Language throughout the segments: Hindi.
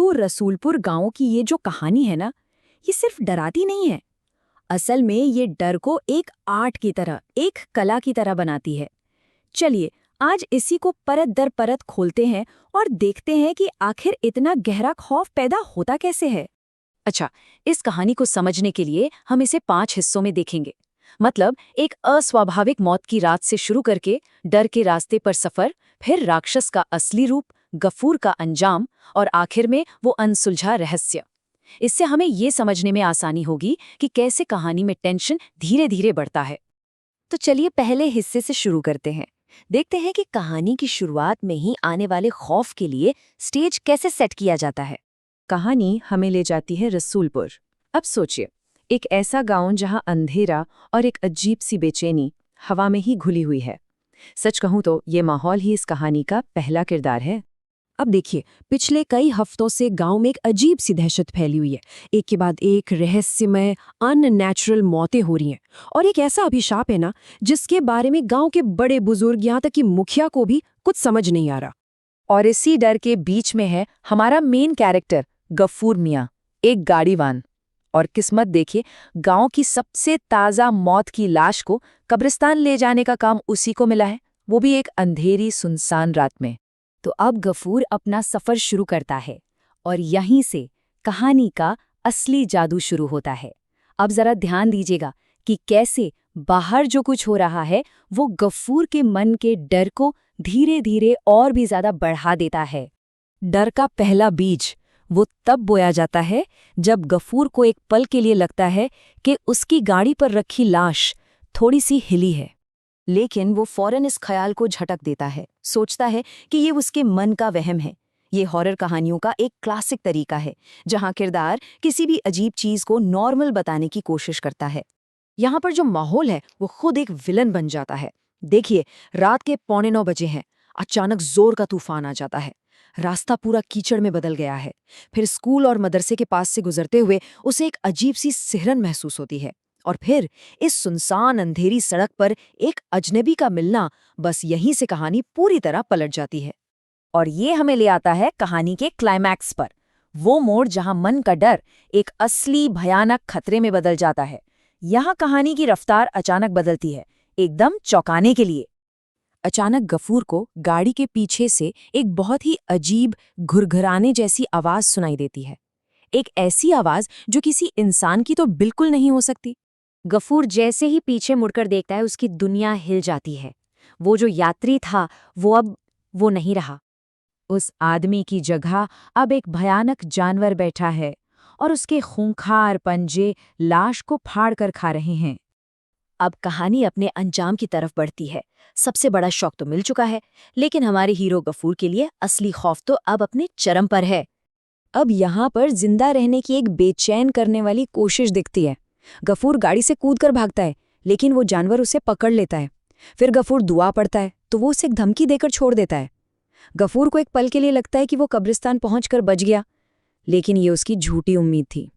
तो रसूलपुर गांव की ये जो कहानी है ना, ये सिर्फ डराती नहीं है। असल में ये डर को एक आर्ट की तरह, एक कला की तरह बनाती है। चलिए आज इसी को परत दर परत खोलते हैं और देखते हैं कि आखिर इतना गहरा खौफ पैदा होता कैसे है। अच्छा, इस कहानी को समझने के लिए हम इसे 5 हिस्सों में देखेंगे। मतलब एक अस्वाभाविक मौत की रात से शुरू करके डर के रास्ते पर सफर, फिर राक्षस का असली रूप, गफूर का अंजाम और आखिर में वो अनसुलझा रहस्य। इससे हमें ये समझने में आसानी होगी कि कैसे कहानी में टेंशन धीरे धीरे बढ़ता है। तो चलिए पहले हिस्से से शुरू करते हैं। देखते हैं कि कहानी की शुरुआत में ही आने वाले खौफ के लिए स्टेज कैसे सेट किया जाता है। कहानी हमें ले जाती है रसूलपुर। अब सोचिए, एक ऐसा गांव जहां अंधेरा और एक अजीब सी बेचैनी हवा में ही घुली हुई है। सच कहूं तो ये माहौल ही इस कहानी का पहला किरदार है। अब देखिए, पिछले कई हफ्तों से गांव में एक अजीब सी दहशत फैली हुई है। एक के बाद एक रहस्यमय अननेचुरल मौतें हो रही हैं और एक ऐसा अभिशाप है ना, जिसके बारे में गांव के बड़े बुजुर्ग, यहाँ तक कि मुखिया को भी कुछ समझ नहीं आ रहा। और इसी डर के बीच में है हमारा मेन कैरेक्टर गफूर मियाँ, एक गाड़ीवान। और किस्मत देखिए, गांव की सबसे ताज़ा मौत की लाश को कब्रिस्तान ले जाने का काम उसी को मिला है, वो भी एक अंधेरी सुनसान रात में। तो अब गफूर अपना सफर शुरू करता है और यहीं से कहानी का असली जादू शुरू होता है। अब जरा ध्यान दीजिएगा कि कैसे बाहर जो कुछ हो रहा है वो गफूर के मन के डर को धीरे धीरे और भी ज्यादा बढ़ा देता है। डर का पहला बीज वो तब बोया जाता है जब गफूर को एक पल के लिए लगता है कि उसकी गाड़ी पर रखी लाश थोड़ी सी हिली है। लेकिन वो फौरन इस ख्याल को झटक देता है, सोचता है कि ये उसके मन का वहम है। ये हॉरर कहानियों का एक क्लासिक तरीका है, जहां किरदार किसी भी अजीब चीज को नॉर्मल बताने की कोशिश करता है। यहाँ पर जो माहौल है वो खुद एक विलन बन जाता है। देखिए, रात के 8:45 बजे हैं, अचानक जोर का तूफान आ जाता है। रास्ता पूरा कीचड़ में बदल गया है। फिर स्कूल और मदरसे के पास से गुजरते हुए उसे एक अजीब सी सिहरन महसूस होती है। और फिर इस सुनसान अंधेरी सड़क पर एक अजनबी का मिलना, बस यहीं से कहानी पूरी तरह पलट जाती है। और ये हमें ले आता है कहानी के क्लाइमैक्स पर, वो मोड़ जहां मन का डर एक असली भयानक खतरे में बदल जाता है। यहाँ कहानी की रफ्तार अचानक बदलती है, एकदम चौंकाने के लिए। अचानक गफूर को गाड़ी के पीछे से एक बहुत ही अजीब घुरघुराने जैसी आवाज सुनाई देती है। एक ऐसी आवाज जो किसी इंसान की तो बिल्कुल नहीं हो सकती। गफूर जैसे ही पीछे मुड़कर देखता है, उसकी दुनिया हिल जाती है। वो जो यात्री था वो नहीं रहा। उस आदमी की जगह अब एक भयानक जानवर बैठा है और उसके खूंखार पंजे लाश को फाड़ कर खा रहे हैं। अब कहानी अपने अंजाम की तरफ बढ़ती है। सबसे बड़ा शौक तो मिल चुका है, लेकिन हमारे हीरो गफूर के लिए असली खौफ तो अब अपने चरम पर है। अब यहाँ पर जिंदा रहने की एक बेचैन करने वाली कोशिश दिखती है। गफूर गाड़ी से कूदकर भागता है, लेकिन वो जानवर उसे पकड़ लेता है। फिर गफूर दुआ पड़ता है तो वो उसे एक धमकी देकर छोड़ देता है। गफूर को एक पल के लिए लगता है कि वो कब्रिस्तान पहुंचकर बच गया, लेकिन ये उसकी झूठी उम्मीद थी।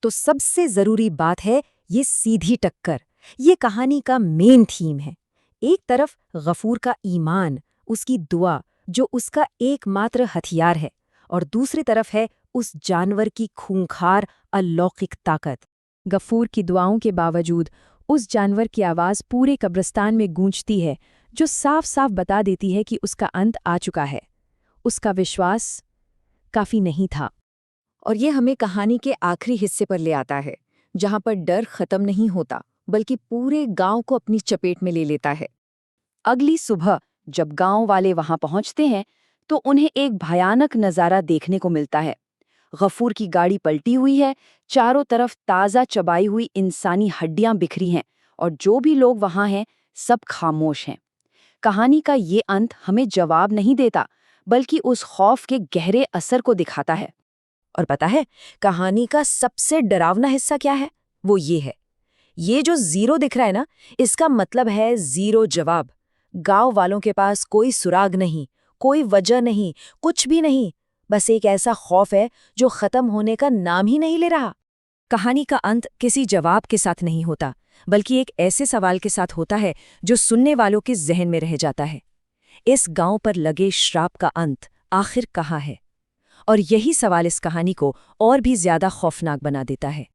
तो सबसे जरूरी बात है ये सीधी टक्कर। ये कहानी का मेन थीम है। एक तरफ गफूर का ईमान, उसकी दुआ जो उसका एकमात्र हथियार है, और दूसरी तरफ है उस जानवर की खूंखार अलौकिक ताकत। गफूर की दुआओं के बावजूद उस जानवर की आवाज़ पूरे कब्रिस्तान में गूंजती है, जो साफ साफ बता देती है कि उसका अंत आ चुका है। उसका विश्वास काफ़ी नहीं था। और ये हमें कहानी के आखिरी हिस्से पर ले आता है, जहाँ पर डर खत्म नहीं होता बल्कि पूरे गांव को अपनी चपेट में ले लेता है। अगली सुबह जब गांव वाले वहां पहुंचते हैं तो उन्हें एक भयानक नज़ारा देखने को मिलता है। गफूर की गाड़ी पलटी हुई है, चारों तरफ ताज़ा चबाई हुई इंसानी हड्डियां बिखरी हैं और जो भी लोग वहां हैं सब खामोश हैं। कहानी का ये अंत हमें जवाब नहीं देता, बल्कि उस खौफ के गहरे असर को दिखाता है। और पता है कहानी का सबसे डरावना हिस्सा क्या है? वो ये है, ये जो जीरो दिख रहा है ना, इसका मतलब है जीरो जवाब। गांव वालों के पास कोई सुराग नहीं, कोई वजह नहीं, कुछ भी नहीं। बस एक ऐसा खौफ है जो खत्म होने का नाम ही नहीं ले रहा। कहानी का अंत किसी जवाब के साथ नहीं होता, बल्कि एक ऐसे सवाल के साथ होता है जो सुनने वालों के जहन में रह जाता है। इस गांव पर लगे श्राप का अंत आखिर कहाँ है? और यही सवाल इस कहानी को और भी ज्यादा खौफनाक बना देता है।